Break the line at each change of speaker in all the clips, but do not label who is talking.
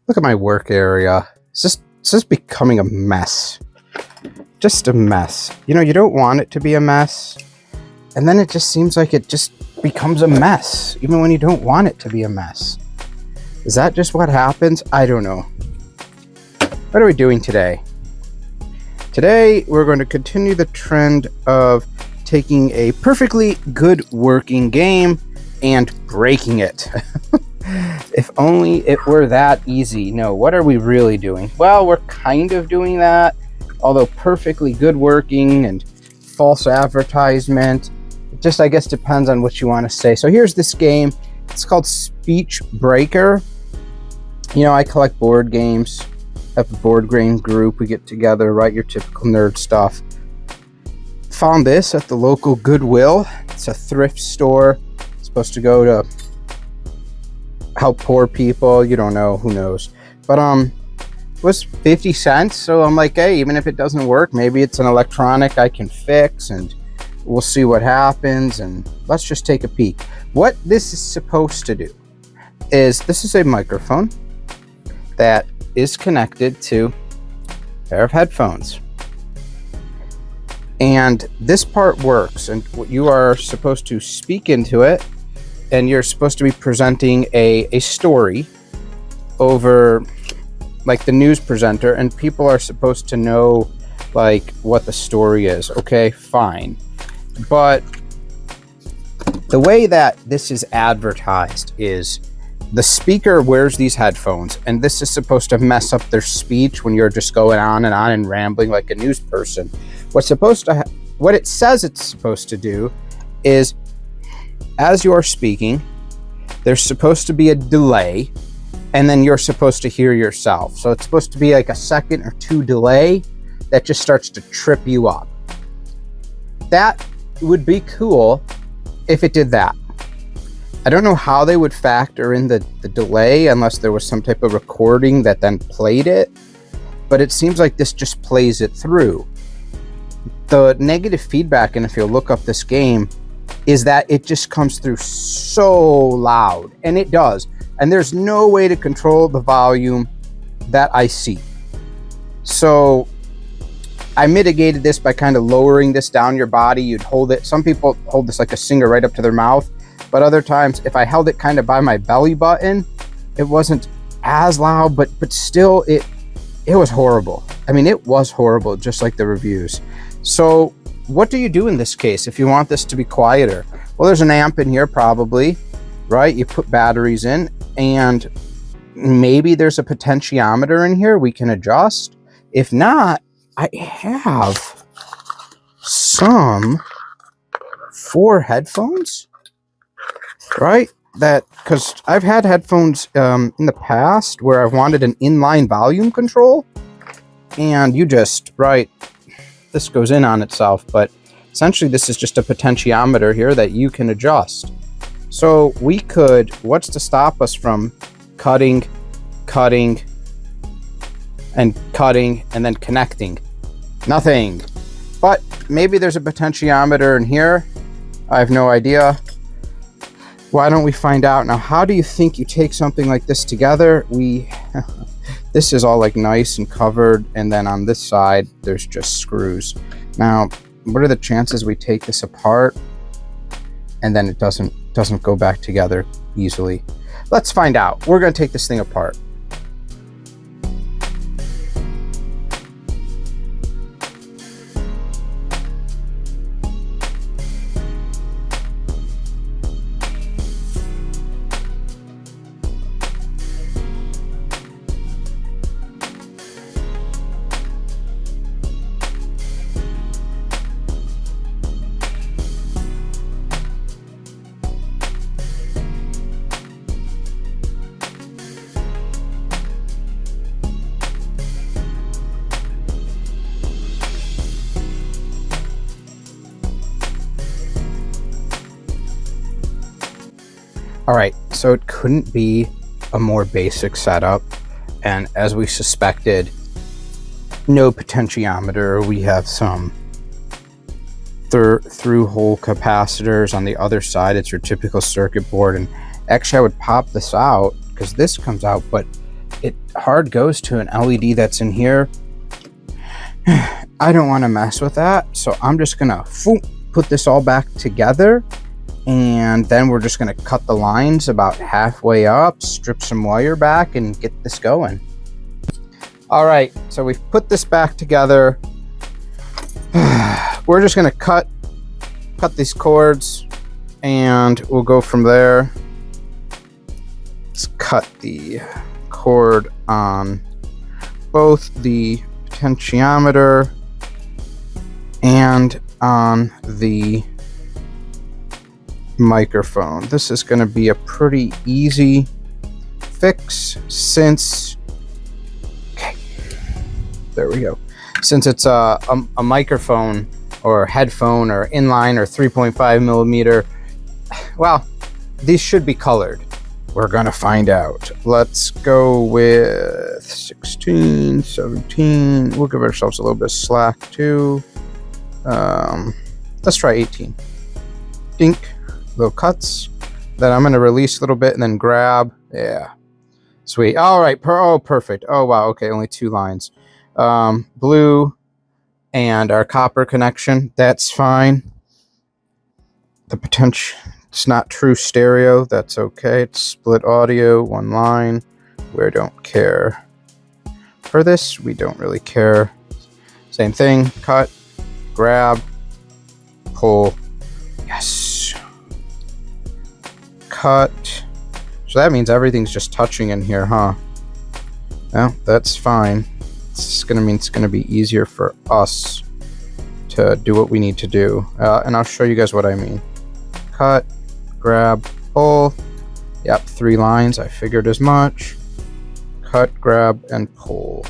Look at my work area. It's just becoming a mess. Just a mess. You know, you don't want it to be a mess. And then it just seems like it just becomes a mess, even when you don't want it to be a mess. Is that just what happens? I don't know. What are we doing today? Today, we're going to continue the trend of taking a perfectly good working game and breaking it. If only it were that easy. No, what are we really doing? Well, we're kind of doing that, although perfectly good working and false advertisement. It just, I guess, depends on what you want to say. So here's this game. It's called Speech Breaker. You know, I collect board games. Have a board game group. We get together, write your typical nerd stuff. Found this at the local Goodwill. It's a thrift store. It's supposed to go to help poor people. You don't know, who knows. But it was 50 cents. So I'm like, hey, even if it doesn't work, maybe it's an electronic I can fix, and we'll see what happens, and let's just take a peek. What this is supposed to do is, this is a microphone that is connected to a pair of headphones. And this part works, and you are supposed to speak into it, and you're supposed to be presenting a story over, like, the news presenter, and people are supposed to know, like, what the story is. Okay, fine. But the way that this is advertised is the speaker wears these headphones, and this is supposed to mess up their speech when you're just going on and rambling like a news person. What it says it's supposed to do is, as you're speaking, there's supposed to be a delay, and then you're supposed to hear yourself. So it's supposed to be like a second or two delay that just starts to trip you up. That would be cool if it did that. I don't know how they would factor in the delay unless there was some type of recording that then played it, but it seems like this just plays it through. The negative feedback, and if you look up this game, is that it just comes through so loud, and it does. And there's no way to control the volume that I see. So I mitigated this by kind of lowering this down your body. You'd hold it. Some people hold this like a singer right up to their mouth. But other times, if I held it kind of by my belly button, it wasn't as loud, but still, it was horrible. I mean, it was horrible, just like the reviews. So what do you do in this case if you want this to be quieter? Well, there's an amp in here probably, right? You put batteries in, and maybe there's a potentiometer in here we can adjust. If not, I have some 4 headphones. Right? Because I've had headphones in the past where I wanted an inline volume control, and you just, right, this goes in on itself, but essentially this is just a potentiometer here that you can adjust. So we could, what's to stop us from cutting, and then connecting? Nothing. But maybe there's a potentiometer in here. I have no idea. Why don't we find out? Now, how do you think you take something like this together? This is all like nice and covered, and then on this side, there's just screws. Now, what are the chances we take this apart and then it doesn't go back together easily? Let's find out. We're going to take this thing apart. All right, so it couldn't be a more basic setup, and as we suspected, no potentiometer. We have some through-hole capacitors on the other side. It's your typical circuit board, and actually I would pop this out because this comes out, but it hard goes to an LED that's in here. I don't want to mess with that, so I'm just gonna put this all back together, and then we're just gonna cut the lines about halfway up, strip some wire back, and get this going. All right, so we've put this back together. We're just gonna cut these cords, and we'll go from there. Let's cut the cord on both the potentiometer and on the microphone. This is going to be a pretty easy fix since, okay, there we go. Since it's a microphone or headphone or inline or 3.5 millimeter, well, these should be colored. We're gonna find out. Let's go with 16, 17. We'll give ourselves a little bit of slack too. Let's try 18. Dink, little cuts. Then I'm gonna release a little bit and then grab. Yeah, sweet. All right, perfect. Oh wow, okay, only 2 lines. Blue and our copper connection, that's fine. The potential, it's not true stereo, that's okay. It's split audio, 1 line. We don't care. For this, we don't really care. Same thing, cut, grab, pull, yes. Cut. So that means everything's just touching in here, huh? Well, that's fine. It's gonna mean it's gonna be easier for us to do what we need to do. And I'll show you guys what I mean. Cut, grab, pull. Yep, 3 lines, I figured as much. Cut, grab, and pull.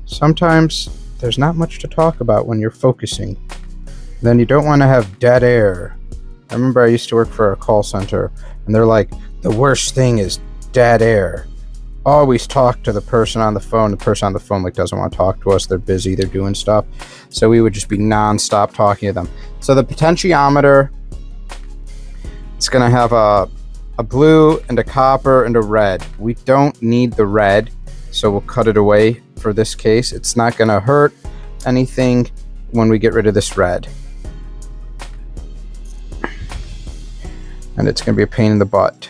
Sometimes there's not much to talk about when you're focusing. Then you don't want to have dead air. I remember I used to work for a call center, and they're like, the worst thing is dead air. Always talk to the person on the phone. The person on the phone doesn't want to talk to us. They're busy. They're doing stuff. So we would just be nonstop talking to them. So the potentiometer, it's going to have a blue and a copper and a red. We don't need the red, so we'll cut it away for this case. It's not going to hurt anything when we get rid of this red. And it's going to be a pain in the butt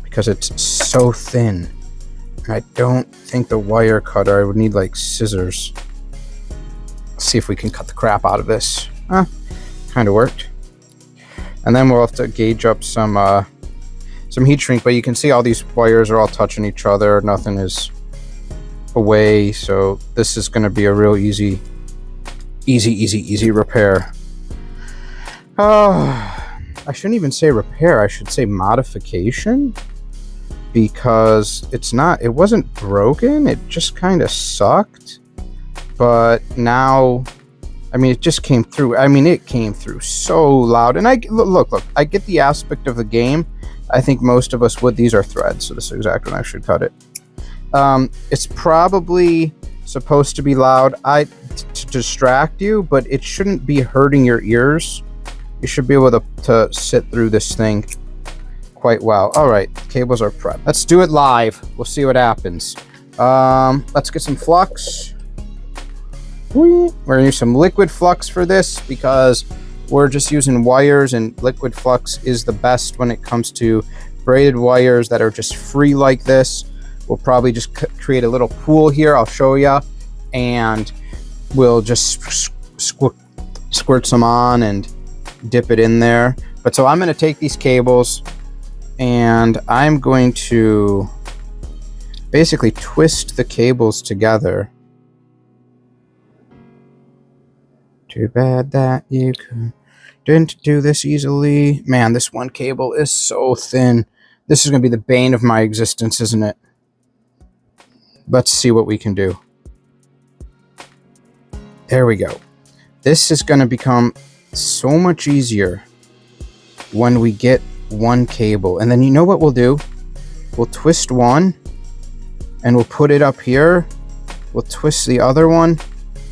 because it's so thin. I don't think the wire cutter, I would need scissors. Let's see if we can cut the crap out of this. Kind of worked. And then we'll have to gauge up some heat shrink, but you can see all these wires are all touching each other. Nothing is away, so this is going to be a real easy repair. I shouldn't even say repair, I should say modification, because it wasn't broken, it just kind of sucked. But now, I mean, it just came through. I mean, it came through so loud. And look, I get the aspect of the game. I think most of us would. These are threads, so this is exactly when I should cut it. It's probably supposed to be loud to distract you, but it shouldn't be hurting your ears. You should be able to sit through this thing quite well. All right, cables are prepped. Let's do it live. We'll see what happens. Let's get some flux. We're gonna use some liquid flux for this because we're just using wires, and liquid flux is the best when it comes to braided wires that are just free like this. We'll probably just create a little pool here. I'll show you, and we'll just squirt some on and dip it in there. But so I'm going to take these cables and I'm going to basically twist the cables together. Too bad that you couldn't do this easily. Man, this one cable is so thin. This is going to be the bane of my existence, isn't it? Let's see what we can do. There we go. This is going to become so much easier when we get one cable. And then you know what we'll do? We'll twist one and we'll put it up here. We'll twist the other one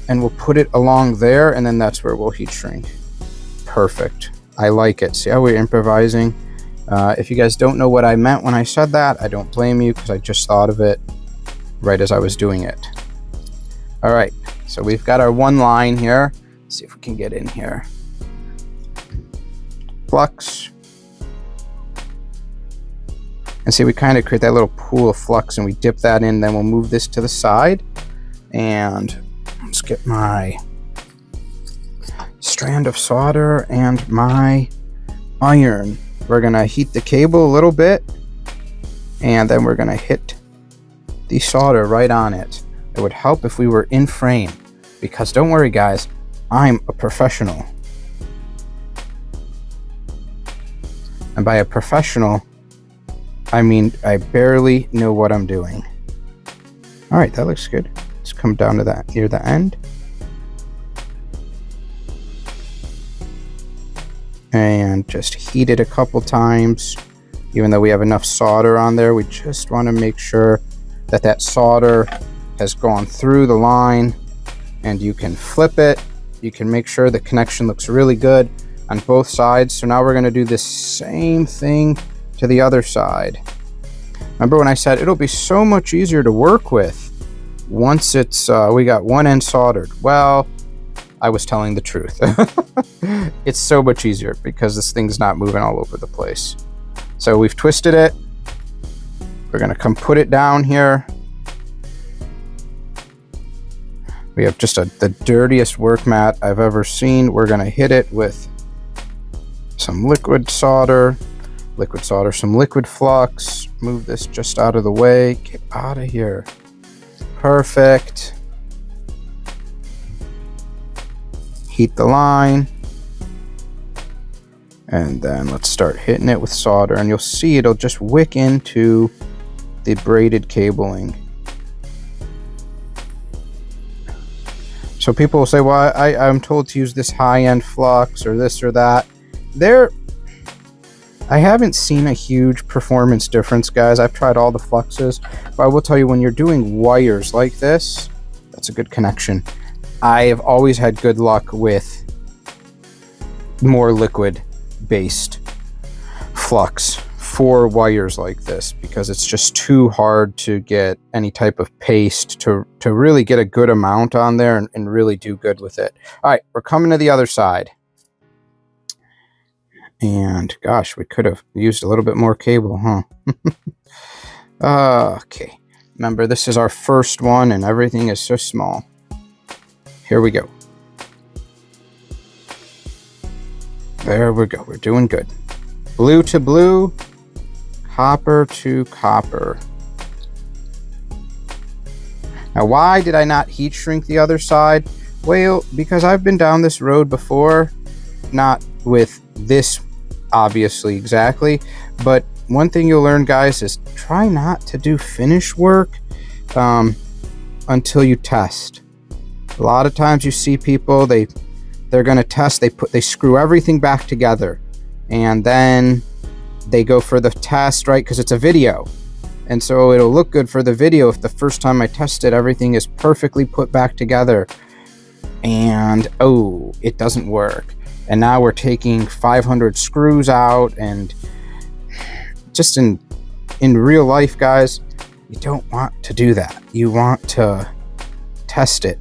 and we'll put it along there, and then that's where we'll heat shrink. perfect. I like it. See how we're improvising? If you guys don't know what I meant when I said that, I don't blame you, because I just thought of it right as I was doing it. All right, so we've got our one line here. Let's see if we can get in here. Flux. And see, we kind of create that little pool of flux, and we dip that in. Then we'll move this to the side. And let's get my strand of solder and my iron. We're going to heat the cable a little bit, and then we're going to hit the solder right on it. It would help if we were in frame, because don't worry guys, I'm a professional. And by a professional, I mean I barely know what I'm doing. All right, that looks good. Let's come down to that near the end. And just heat it a couple times. Even though we have enough solder on there, we just want to make sure that that solder has gone through the line, and you can flip it. You can make sure the connection looks really good on both sides. So now we're going to do this same thing to the other side. Remember when I said it'll be so much easier to work with once it's we got one end soldered? Well, I was telling the truth. It's so much easier because this thing's not moving all over the place. So we've twisted it. We're going to come put it down here. We have just the dirtiest work mat I've ever seen. We're going to hit it with some liquid solder, some liquid flux. Move this just out of the way. Get out of here. Perfect. Heat the line. And then let's start hitting it with solder, and you'll see it'll just wick into the braided cabling. So people will say, well, I'm told to use this high-end flux or this or that. I haven't seen a huge performance difference, guys. I've tried all the fluxes, but I will tell you, when you're doing wires like this, that's a good connection. I have always had good luck with more liquid-based flux for wires like this, because it's just too hard to get any type of paste to really get a good amount on there and really do good with it. All right, we're coming to the other side. And gosh, we could have used a little bit more cable, huh? Okay, remember this is our first one and everything is so small. Here we go. There we go, we're doing good. Blue to blue, copper to copper. Now, why did I not heat shrink the other side? Well, because I've been down this road before, not with this obviously exactly, but one thing you'll learn, guys, is try not to do finish work until you test. A lot of times you see people, they're going to test, they screw everything back together, and then they go for the test, right? Because it's a video, and so it'll look good for the video if the first time I tested everything is perfectly put back together, and oh, it doesn't work. And now we're taking 500 screws out, and just in real life, guys, you don't want to do that. You want to test it,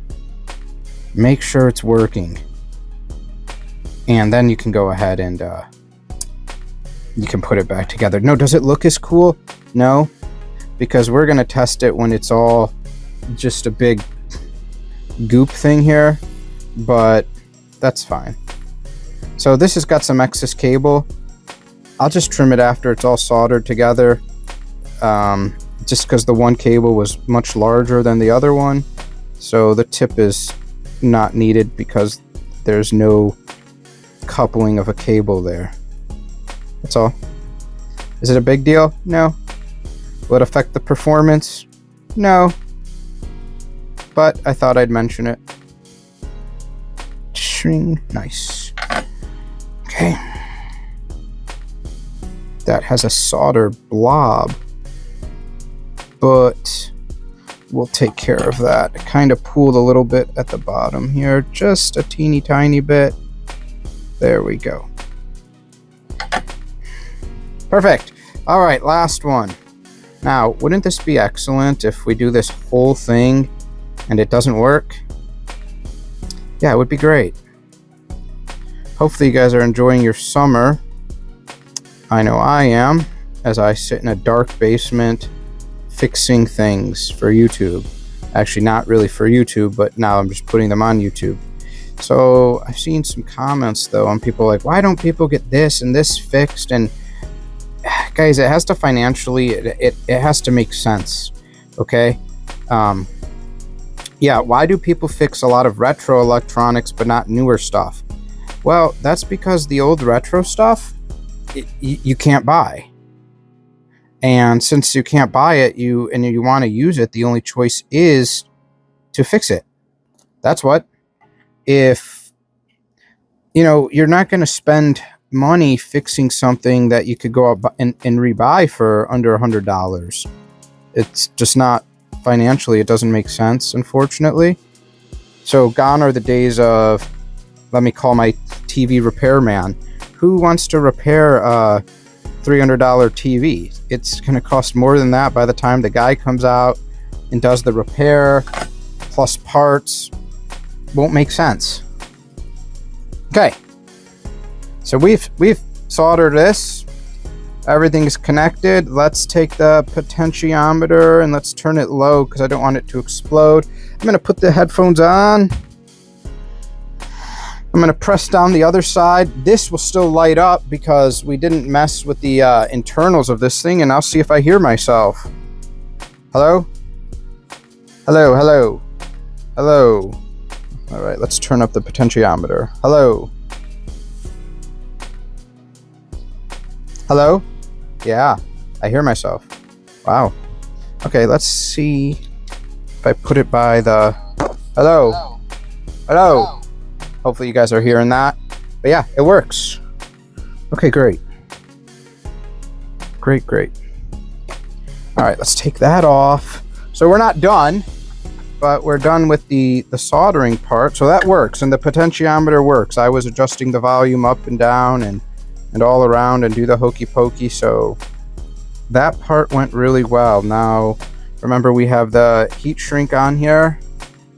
make sure it's working, and then you can go ahead and you can put it back together. No, does it look as cool? No, because we're going to test it when it's all just a big goop thing here, but that's fine. So this has got some excess cable. I'll just trim it after it's all soldered together, just because the one cable was much larger than the other one. So the tip is not needed because there's no coupling of a cable there. That's all. Is it a big deal? No. Will it affect the performance? No. But I thought I'd mention it. Shring. Nice. Okay, that has a solder blob, but we'll take care of that. It kind of pooled a little bit at the bottom here, just a teeny tiny bit. There we go. Perfect. All right, last one. Now, wouldn't this be excellent if we do this whole thing and it doesn't work? Yeah, it would be great. Hopefully you guys are enjoying your summer. I know I am, as I sit in a dark basement fixing things for YouTube. Actually, not really for YouTube, but now I'm just putting them on YouTube. So I've seen some comments though on people like, why don't people get this and this fixed? And guys, it has to financially, it has to make sense. Okay. Yeah. Why do people fix a lot of retro electronics, but not newer stuff? Well, that's because the old retro stuff, you can't buy. And since you can't buy it, you want to use it, the only choice is to fix it. That's what. If, you're not going to spend money fixing something that you could go out and rebuy for under $100. It's just not financially, it doesn't make sense, unfortunately. So gone are the days of, let me call my TV repairman. Who wants to repair a $300 TV? It's going to cost more than that by the time the guy comes out and does the repair plus parts. Won't make sense. Okay. So we've soldered this. Everything is connected. Let's take the potentiometer and let's turn it low because I don't want it to explode. I'm going to put the headphones on. I'm going to press down the other side. This will still light up because we didn't mess with the internals of this thing, and I'll see if I hear myself. Hello? Hello, hello. Hello. All right, let's turn up the potentiometer. Hello. Hello? Yeah, I hear myself. Wow. Okay, let's see if I put it by the... Hello. Hello. Hello. Hopefully you guys are hearing that. But yeah, it works. Okay, great. Great, great. All right, let's take that off. So we're not done, but we're done with the soldering part. So that works, and the potentiometer works. I was adjusting the volume up and down and all around and do the hokey pokey. So that part went really well. Now, remember we have the heat shrink on here.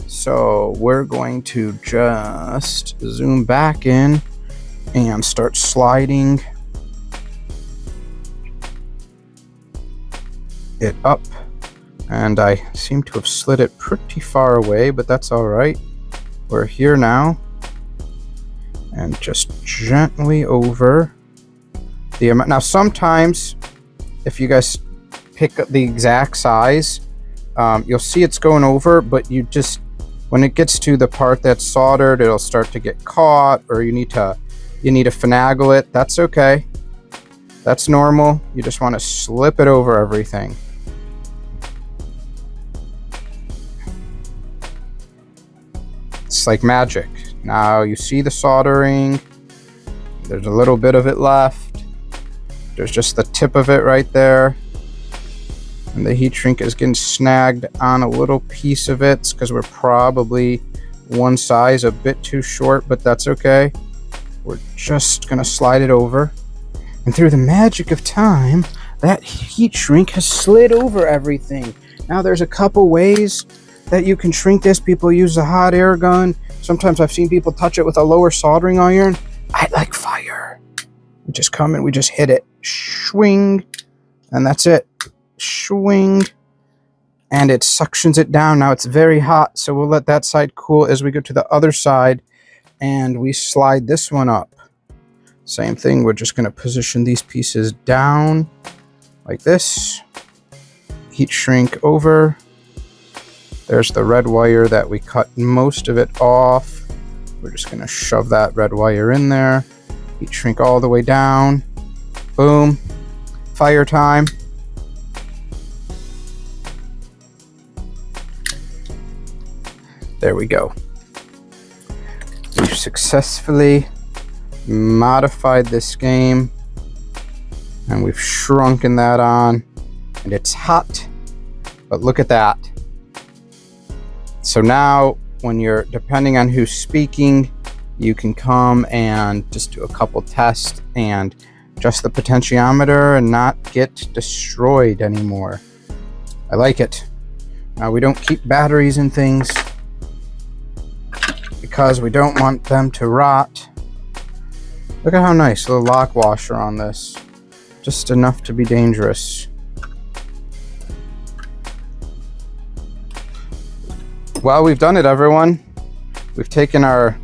So we're going to just zoom back in and start sliding it up. And I seem to have slid it pretty far away, but that's all right. We're here now. And just gently over the amount. Now, sometimes if you guys pick up the exact size, you'll see it's going over, but you just, when it gets to the part that's soldered, it'll start to get caught, or you need to finagle it. That's okay. That's normal. You just want to slip it over everything. It's like magic. Now you see the soldering. There's a little bit of it left. There's just the tip of it right there. And the heat shrink is getting snagged on a little piece of it. It's because we're probably one size a bit too short, but that's okay. We're just going to slide it over. And through the magic of time, that heat shrink has slid over everything. Now there's a couple ways that you can shrink this. People use a hot air gun. Sometimes I've seen people touch it with a lower soldering iron. I like fire. We just come and we just hit it. Swing. And that's it. Swing. And it suctions it down. Now it's very hot, so we'll let that side cool as we go to the other side and we slide this one up. Same thing, we're just going to position these pieces down like this. Heat shrink over. There's the red wire that we cut most of it off. We're just going to shove that red wire in there. Heat shrink all the way down. Boom. Fire time. There we go. We've successfully modified this game, and we've shrunken that on, and it's hot, but look at that. So now when you're, depending on who's speaking, you can come and just do a couple tests and adjust the potentiometer and not get destroyed anymore. I like it. Now, we don't keep batteries in things because we don't want them to rot. Look at how nice, a little lock washer on this. Just enough to be dangerous. Well, we've done it, everyone. We've taken our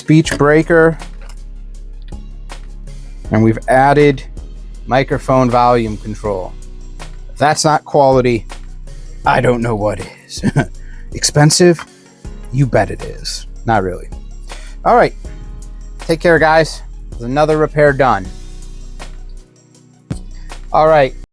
speech breaker and we've added microphone volume control. If that's not quality, I don't know what is. Expensive? You bet it is. Not really. All right. Take care, guys. There's another repair done. All right.